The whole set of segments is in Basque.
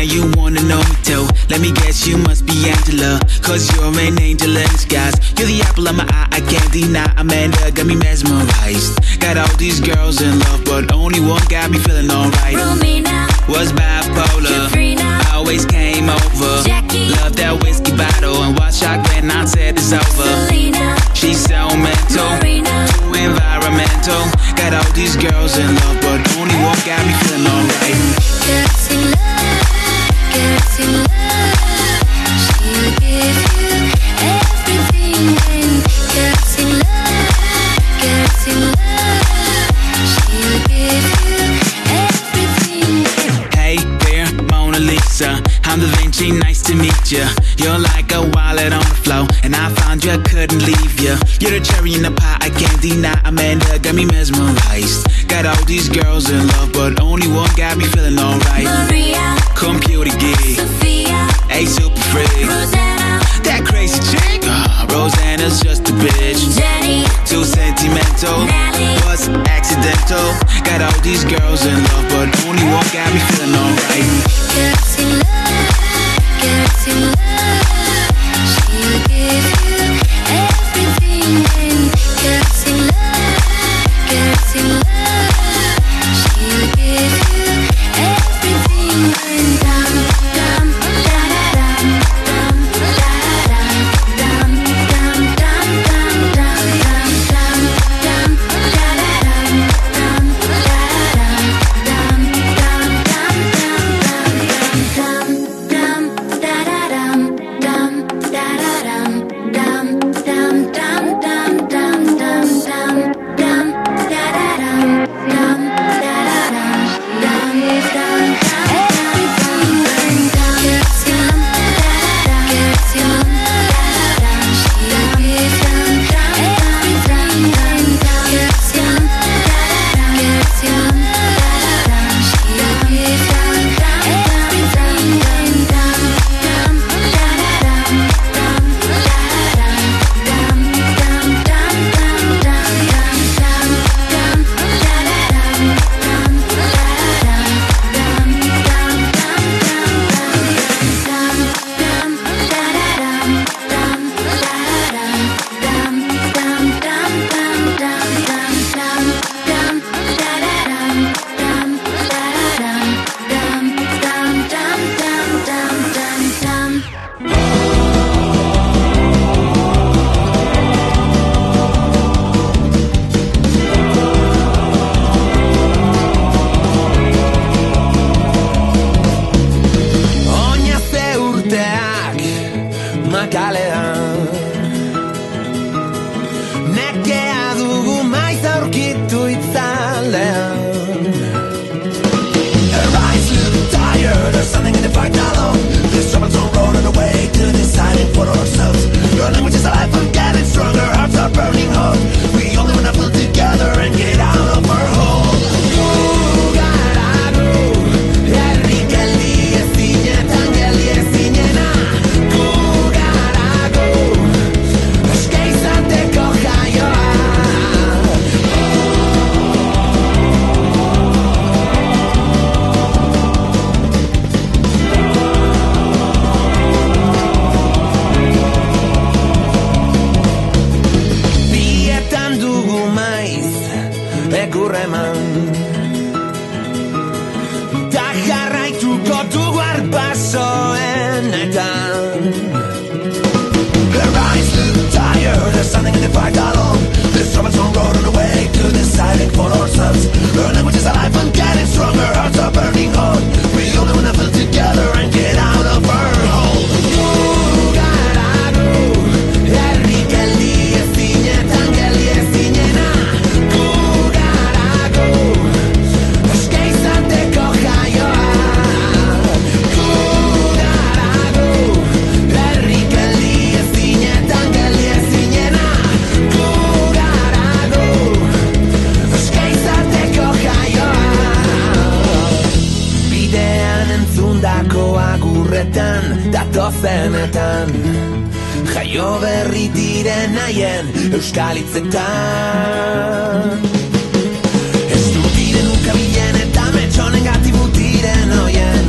yeah, you wanna know me too. Let me guess, you must be Angela, cause you're an angel in disguise. You're the apple of my eye, I can't deny. Amanda got me mesmerized. Got all these girls in love, but only one got me feeling alright. Romina was bipolar, Katrina always came over. Jackie loved that whiskey bottle and watched I when I said it's over. Selena She's so mental, Marina too environmental. Got all these girls in love, but only one got me feeling alright. Girls in love, girls in love. She'll give you everything. And girls in love, girls in love. She'll give you everything. Hey there, Mona Lisa, I'm Da Vinci, nice to meet ya. You're like a wallet on the floor, and I found you, I couldn't leave ya. You're the cherry in the pie, I can't deny. Amanda got me mesmerized. Got all these girls in love, but only one got me feeling alright. Maria, computer geek, Sophia, a super freak, Rosanna, that crazy chick. Rosanna's just a bitch. Jenny, Too sentimental, Natalie, was accidental. Got all these girls in love, but only one got me feeling alright. girls in love, girls in love. She'll give you everything. And girls in love, girls in love. She'll give you everything. And dum dum da da dum dum da da dum dum dum dum dum dum dum da da dum da dum dum da da dum dum da dum dum dum dum dum dum dum dum dum da da dum dum da da dum dum dum everything. Girls in love, girls in love. She'll give you everything. Girls in love, girls in love. She'll give you everything. Dum dum da da dum dum da da dum dum dum dum dum dum dum da da dum dum da da dum dum dum dum da da dum dum da da dum dum dum dum dum dum dum dum da da dum dum da da dum dum dum dum dum dum. Oina ze urteak makalean nekea dugu maiz aurkitu itzalean. Her eyes look tired, there's something in the fight alone. This troubles on road on the way to deciding for ourselves. Your language is alive and getting stronger, hearts are burning hot. We only wanna pull together and get out of our hole. Gugarago, herri geldi ezinetan geldi ezinena. Gugarago, eske izateko jaioa. Bietan dugu maiz ekurreman ta jarraituko dugu arpasoenetan. Her eyes look tired, there's something in the fight alone. This troubles on road on the way to deciding for ourselves. Her language is alive and getting stronger, hearts are burning hot. We only wanna feel together and get out of our hole. Gugarago, herri geldi ezinetan geldi ezinena. Gugarago, eske izateko jaioa. Gugarago, herri geldi ezinetan geldi ezinena. Gugarago, eske izateko jaioa. Bidean entzundako agurretan datozenetan jaio berri diren haien euskal hitzetan. Ez du diren ukabilen eta metxonen gatibu diren oien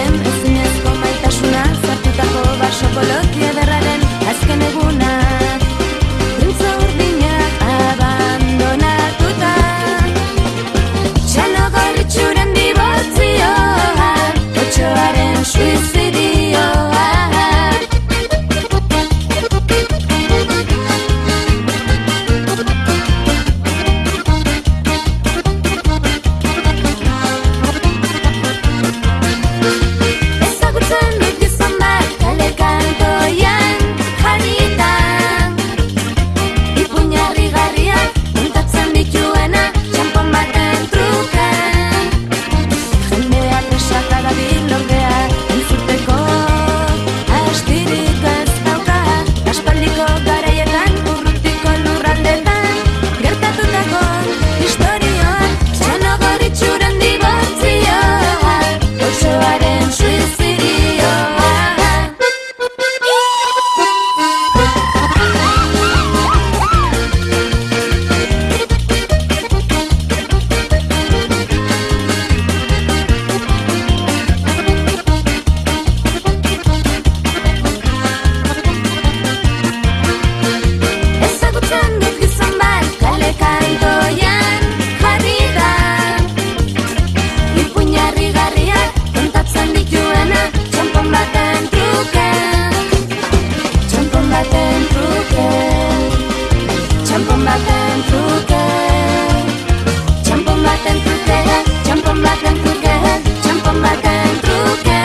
den ezinezko maitasuna, zartutako baso koloki ederraren azken eguna. Printza urdinak abandonatuta, txano gorritxuren dibortzioa, otxoaren suizidioa. Ezagutzen dut gizon bat kale kantoian jarrita, ipuñarri garriak muntatzen dituena txampon baten truke. Jendea presaka dabil ordea entzuteko astirik ez dauka, aspaldiko garaietan urrutiko lurraldetan gertatutako historioak, txano gorritxuren dibortzioa, otxoaren suizidioa. Ezagutzen dut gizon bat kale kantoian jarrita, ipuñarri garriak kontatzen dituena txampon baten truke. Txampon baten truke, txampon baten truke, txampon baten truke, txampon baten truke, txampon baten truke.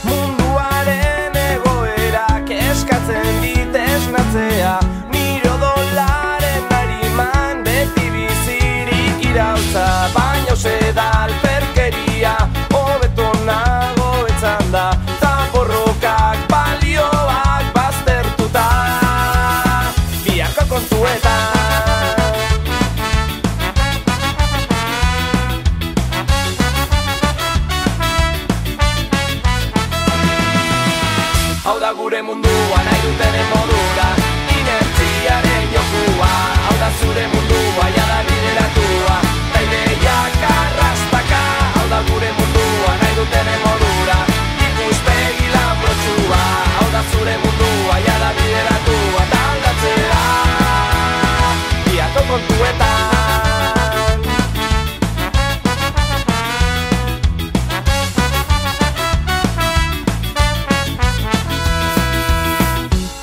Munduaren egoerak eskatzen dit esnatzea, nire odolaren ariman beti bizirik irautza, baina hause da alperkeria, hobeto nago etzan da, zaborrokak balioak baztertuta, biharko kontuetan. Hau da gure mundua nahi dutenen modura, inertziaren jokua. Hau da zure mundua jada bideratua, ta ideiak arrastaka. Hau da gure mundua nahi dutenen modura, ikuspegi lanbrotxua. Hau da zure mundua jada bideratua, ta aldatzea biharko kontuetan.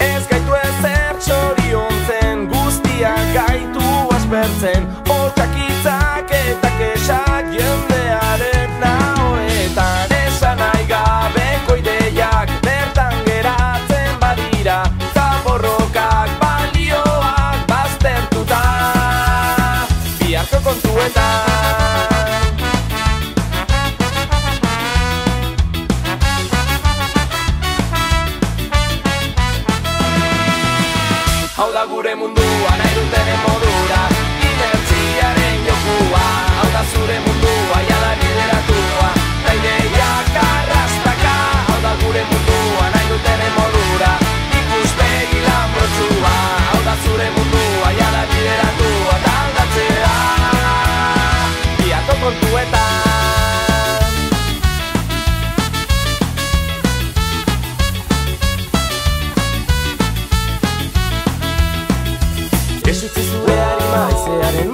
Ez gaitu ezer txoriontzen, guztiak gaitu aspertzen, hotxakitzak eta kesak jendearen nahoetan. Esan nahi gabeko ideiak bertan geratzen badira, zaborrokak balioak baztertuta, biharko kontuetan. Hau da gure mundua nahi dutenen modura, inertziaren jokua. Hau da zure mundua jada bideratua, ta ideiak arrastaka. Hau da gure mundua nahi dutenen modura, ikuspegi lanbrotxua. Hau da zure mundua jada bideratua, ta aldatzea biharko kontuetan. Ez utzi zure harima, haizearen